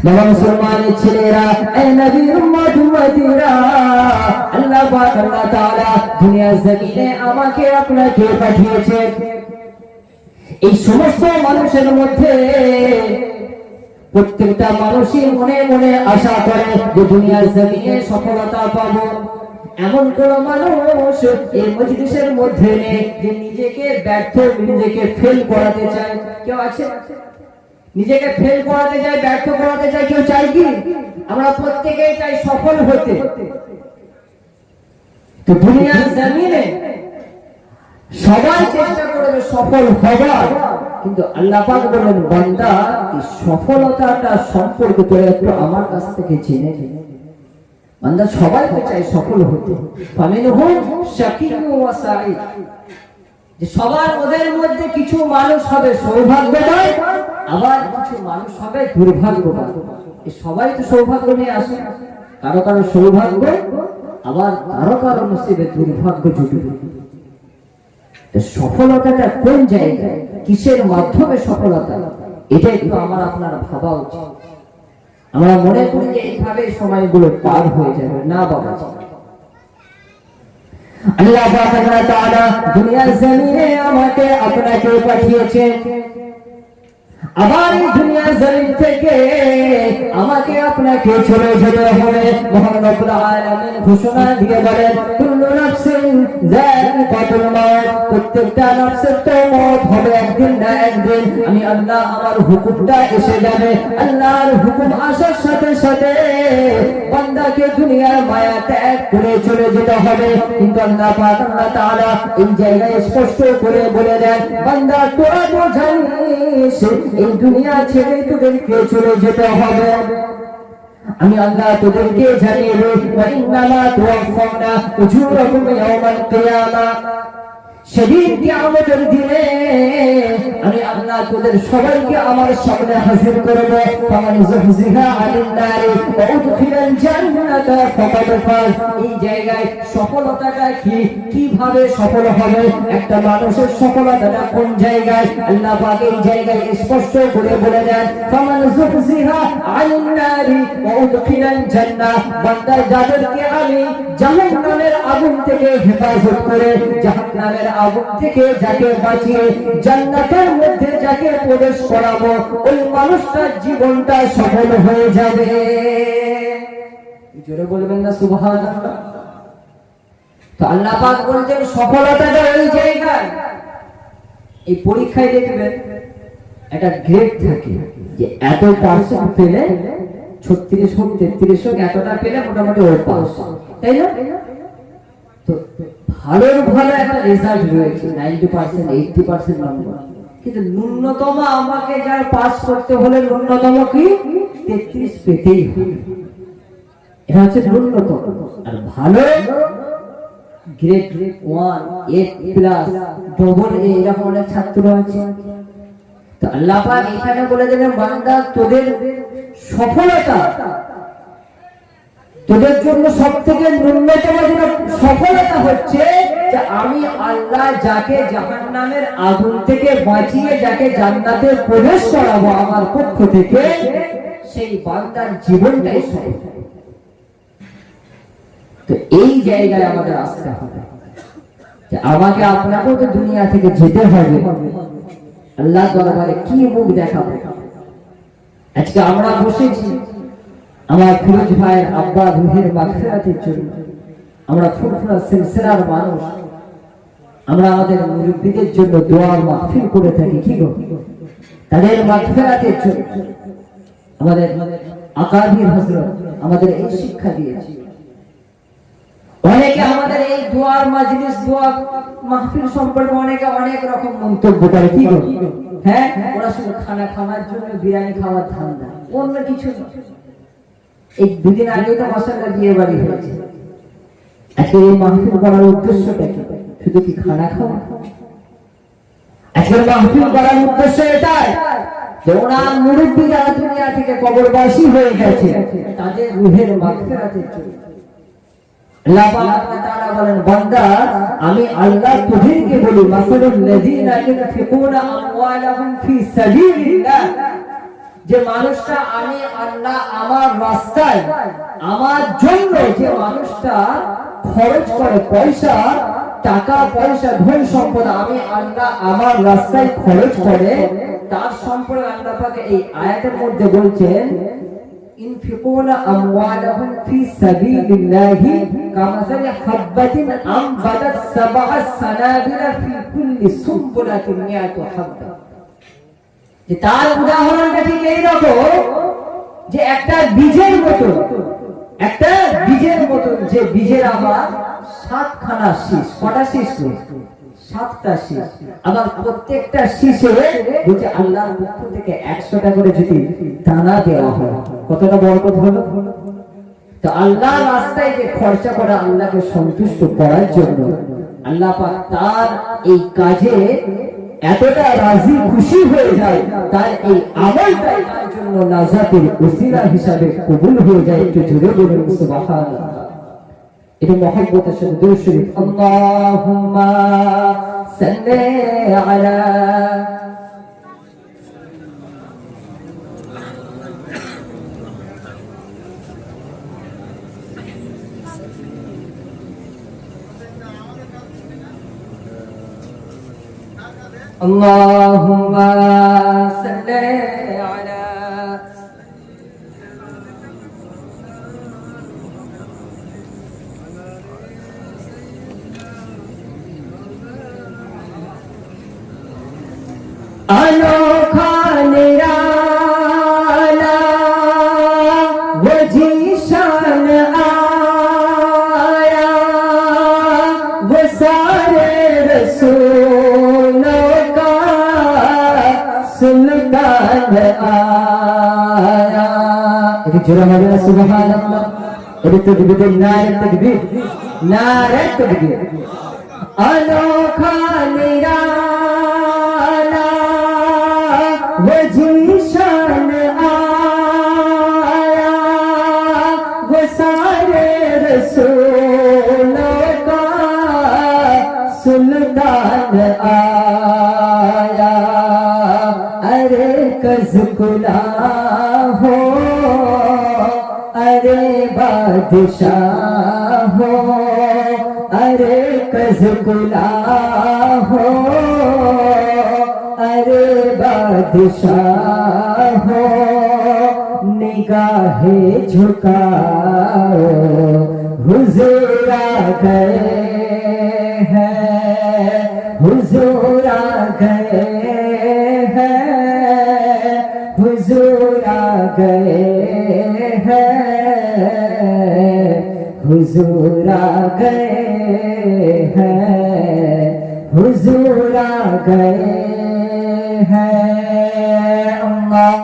বাবা মুসলমানের ছেলেরা, এই নবীর উম্মত উম্মতিরা, আল্লাহ পাক আল্লাহ তাআলা দুনিয়ার জমিনে আমাকে আপনাকে পাঠিয়েছেন। এই সমস্ত মানুষের মধ্যে প্রত্যেকটা মানুষই মনে মনে আশা করে যে দুনিয়ার জমিনে সফলতা পাবো। এমন কোন মানুষ এই মজলিসের মধ্যে নেই যে নিজেকে ব্যর্থ, নিজেকে ফেল করাতে চায়? কেউ আছে? নিজেকে ফেল করাতে চায়, ব্যর্থ করাতে চায়? কেউ চাই কি? আমরা প্রত্যেকেই চাই সফল হতে। তো দুনিয়ার জমিনে সবাই চেষ্টা করবে সফল হবার, কিন্তু আল্লাহ পাক বলেন, বান্দা এই সফলতাটা সম্পর্কে তোরা একটু আমার কাছ থেকে জেনে নে। বান্দা সবাই তো চায় সফল হতে। ফামিনহুম শাকিয়্যুন ওয়া সাঈদ, যে সবার ওদের মধ্যে কিছু মানুষ হবে সৌভাগ্যবান, আবার কিছু মানুষ হবে দুর্ভাগ্যবান। এই সবাই তো সৌভাগ্য নিয়ে আসে, কারো কারো সৌভাগ্য, আবার কারো কারো নসিবে দুর্ভাগ্য জুটবে। সফলতাটা কোন জায়গায়, কিসের মাধ্যমে সফলতা, এটা একটু আমার আপনার ভাবা উচিত। আমরা মনে করি যে এইভাবে সময়গুলো পার হয়ে যাবে, না বাবা। আল্লাহ পাক আল্লাহ তাআলা দুনিয়ার জমিনে আমাকে আপনাকে পাঠিয়েছে, আবার এই দুনিয়ার জমিন থেকে আমাকে আপনাকে চলে যেতে হবে। মহান রব্বুল আলামিন ঘোষণা দিয়ে বলেন, কুল্লু নাফসিন যায়িকাতুল মাউত, প্রত্যেকটা নফসের তো মওত হবে একদিন না একদিন। আমি আল্লাহ, আমার হুকুমটা এসে যাবে। আল্লাহর হুকুম আসার সাথে সাথে বান্দাকে দুনিয়ার মায়া ত্যাগ করে চলে যেতে হবে। কিন্তু আল্লাহ পাক আল্লাহ তাআলা এই জায়গায় স্পষ্ট করে বলে দেন, বান্দা তোরা তো জানিস এই দুনিয়া ছেড়ে তোদেরকে চলে যেতে হবে। আমি আল্লাহ তোদেরকে জানিয়ে দেই, ওয়া ইন্নামা তুওয়াফাউনা উজুরাকুম ইয়াওমাল কিয়ামাহ, সেদিন কিয়ামতের দিনে আমি আল্লাহ তোদের সবাইকে আমার সামনে হাজির করব। ফামান যুহজিহা আনিন নারি ওয়া উদখিলাল জান্নাতা ফাকাদ ফাজ। এই জায়গায় সফলতাটা কি, কিভাবে সফল হবে, একটা মানুষের সফলতাটা কোন জায়গায়, আল্লাহ পাক এই জায়গায় স্পষ্ট করে বলে দেন, ফামান যুহজিহা আনিন নারি ওয়া উদখিলাল জান্নাহ, বান্দা যাদেরকে আমি জাহান্নামের আগুন থেকে হেফাজত করে, জাহান্নামের আগুন থেকে যাকে বাঁচিয়ে জান্নাতের মধ্যে যাকে প্রবেশ করাবো, ওই মানুষটার জীবনটা সফল হয়ে যাবে। জোরে বলবেন না সুবহানাল্লাহ। তো আল্লাহ পাক বলছেন সফলতাটা ওই জায়গায়। এই পরীক্ষায় দেখবেন একটা গ্রেড থাকে, যে এত পার্সেন্ট পেলে 36 হোক 33 হোক এতটা পেলে মোটামুটি ওর পাস, তাই না? তো ভালোর ভালো একটা রেজাল্ট রয়েছে, 90% 80% নম্বর, কিন্তু ন্যূনতম আমাকে যার পাস করতে হলে ন্যূনতম কি 33 পেতেই হবে। এটা হচ্ছে ন্যূনতম। আর ভালো গ্রেড 1 A+ ডবল A এরকম অনেক ছাত্র আছে। তো আল্লাহ পাক এখানে বলে দিলেন, বান্দা তোদের সফলতা, তোদের জন্য সবথেকে ন্যূনতম যেটা সফলতা হচ্ছে যে আমি আল্লাহ যাকে জাহান্নামের আগুন থেকে বাঁচিয়ে যাকে জান্নাতে প্রবেশ করাবো আমার পক্ষ থেকে, সেই বান্দার জীবনটাই সফল। তো এই জায়গায় আমাদের আসতে হবে যে আমাকে আপনাকেও তো দুনিয়া থেকে যেতে হবে, আল্লাহ দরবারে কি মুখ দেখাবো। আজকে আমরা বসেছি আমার ফিরোজ ভাইয়ের আব্বা রুহের মাগফিরাতের জন্য, আমরা ফুরফুরা সিলসিলার মানুষ, আমরা আমাদের মুরব্বিদের জন্য দোয়া মাহফিল করে থাকি, কি গো, তাদের মাগফিরাতের জন্য। আমাদের আকাবির হযরত আমাদের এই শিক্ষা দিয়েছে। অনেকে আমাদের এই দোয়ার মাজলিস, দোয়া মাহফিল সম্পর্কে অনেকে অনেক রকম মন্তব্য করে, কি গো, হ্যাঁ ওরা শুধু খানা খাওয়ার জন্য, বিরিয়ানি খাওয়ার ধান্দা, অন্য কিছু না। এই দুদিন আগে তো মাশাআল্লাহ বিয়ে বাড়ি হয়েছে। আজকে এই মাহফিল করার উদ্দেশ্যটা কি? শুধু কি খানা খাওয়া? আজকে মাহফিল করার উদ্দেশ্য এটাই যে ওনার মুরব্বি যারা দুনিয়া থেকে কবরবাসী হয়ে গেছে তাদের রুহের মাগফিরাতের জন্য। আল্লাহ পাক তাআলা বলেন, বান্দা আমি আল্লাহ তোদেরকে বলি, মাসালুল লাযিনা ইউনফিকুনা আমওয়ালাহুম ফি সাবিলিল্লাহ, যে মানুষটা আমি আল্লাহ আমার রাস্তায় আমার জন্য যে মানুষটা খরচ করে পয়সা টাকা পয়সা ধন সম্পদ আমি আল্লাহ আমার রাস্তায় খরচ করে তার সম্পর্কে আল্লাহ পাক এই আয়াতের মধ্যে বলছেন ইনফিকুনা আমওয়ালাহুম ফি সাবিলিল্লাহি কামাসালি হাববাতিন আমবাতাত সাবআ সানাবিলা ফি কুল্লি সুমবুলাতিন মিয়াতু হাব্বা। যে তার উদাহরণটা ঠিক এই রকম যে একটা বীজের মতন যে বীজের আবার 7খানা শীষ। কটা শীষ? 7টা শীষ। আবার প্রত্যেকটা শীষে বলছে আল্লাহর পক্ষ থেকে 100টা করে যদি দানা দেওয়া হয় কতটা বরকত হলো। তো আল্লাহর রাস্তায় যে খরচা করা আল্লাহকে সন্তুষ্ট করার জন্য আল্লাহ পাক তার এই কাজে এতটা রাজি খুশি হয়ে যায় তার এই আমলটাই তার জন্য নাজাতের ওসিলা হিসাবে কবুল হয়ে যায়। একটু জোরে বলুন সুবহানাল্লাহ। এটা মহব্বতের সাথে দুরূদ শরীফ আল্লাহুম্মা সাল্লি আলা اللهم صل على अनोखा निराला वो जीशान आया वो सारे रसूलों का सुल्तान आया। एक जोरा मारना सुभान अल्लाह। एक तकबीर नारे तकबीर अनोखा निराला वो जीशान आया वो सारे रसूलों का सुल्तान आया। अरे कज़कुला हो अरे बादशाह हो अरे कज़कुला हो अरे बादशाह हो निगाहे झुकाओ हुजूर आ गए हैं हुजूर आ गए हैं हुजूर आ गए हैं हुजूर आ गए हैं हुजूर आ गए हैं। अल्लाह